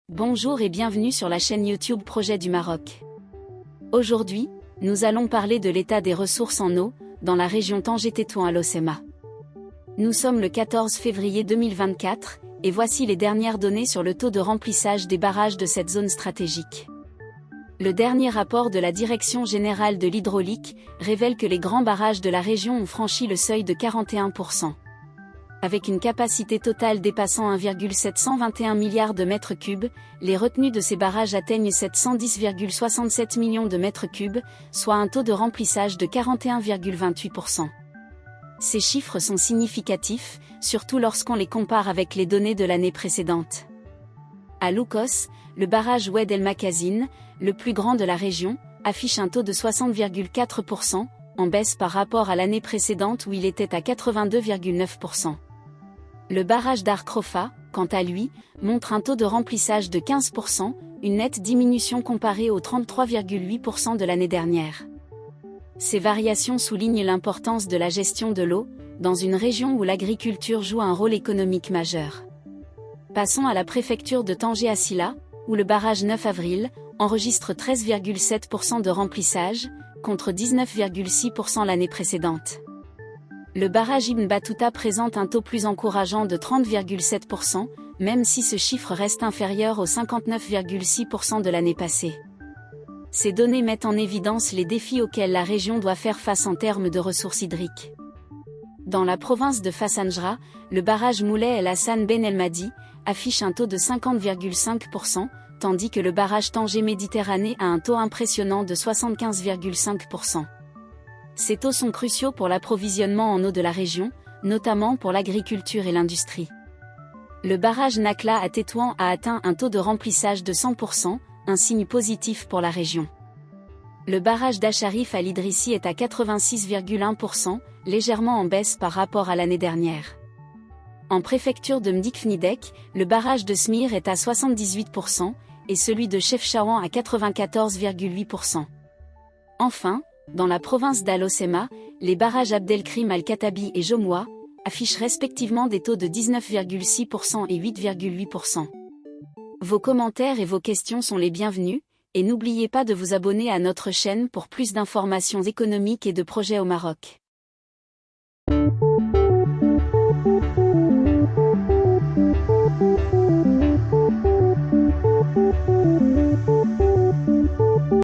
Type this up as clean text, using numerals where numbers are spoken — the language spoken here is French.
Bonjour et bienvenue sur la chaîne YouTube Projet du Maroc. Aujourd'hui, nous allons parler de l'état des ressources en eau, dans la région Tanger-Tétouan à l'Océma. Nous sommes le 14 février 2024, et voici les dernières données sur le taux de remplissage des barrages de cette zone stratégique. Le dernier rapport de la Direction générale de l'hydraulique révèle que les grands barrages de la région ont franchi le seuil de 41%. Avec une capacité totale dépassant 1,721 milliard de mètres cubes, les retenues de ces barrages atteignent 710,67 millions de mètres cubes, soit un taux de remplissage de 41,28%. Ces chiffres sont significatifs, surtout lorsqu'on les compare avec les données de l'année précédente. À Loukos, le barrage Oued El Makazine, le plus grand de la région, affiche un taux de 60,4%, en baisse par rapport à l'année précédente où il était à 82,9%. Le barrage d'Arkrofa, quant à lui, montre un taux de remplissage de 15%, une nette diminution comparée aux 33,8% de l'année dernière. Ces variations soulignent l'importance de la gestion de l'eau, dans une région où l'agriculture joue un rôle économique majeur. Passons à la préfecture de Tanger-Assila, où le barrage 9 avril enregistre 13,7% de remplissage, contre 19,6% l'année précédente. Le barrage Ibn Battuta présente un taux plus encourageant de 30,7%, même si ce chiffre reste inférieur aux 59,6% de l'année passée. Ces données mettent en évidence les défis auxquels la région doit faire face en termes de ressources hydriques. Dans la province de Fass Anjra, le barrage Moulay El Hassan Ben El Madi affiche un taux de 50,5%, tandis que le barrage Tanger Méditerranée a un taux impressionnant de 75,5%. Ces taux sont cruciaux pour l'approvisionnement en eau de la région, notamment pour l'agriculture et l'industrie. Le barrage Nakla à Tétouan a atteint un taux de remplissage de 100%, un signe positif pour la région. Le barrage d'Acharif à l'Idrissi est à 86,1%, légèrement en baisse par rapport à l'année dernière. En préfecture de Mdikfnidek, le barrage de Smir est à 78%, et celui de Chefchaouen à 94,8%. Enfin, dans la province d'Al-Océma, les barrages Abdelkrim Al-Katabi et Jomoua affichent respectivement des taux de 19,6% et 8,8%. Vos commentaires et vos questions sont les bienvenus, et n'oubliez pas de vous abonner à notre chaîne pour plus d'informations économiques et de projets au Maroc.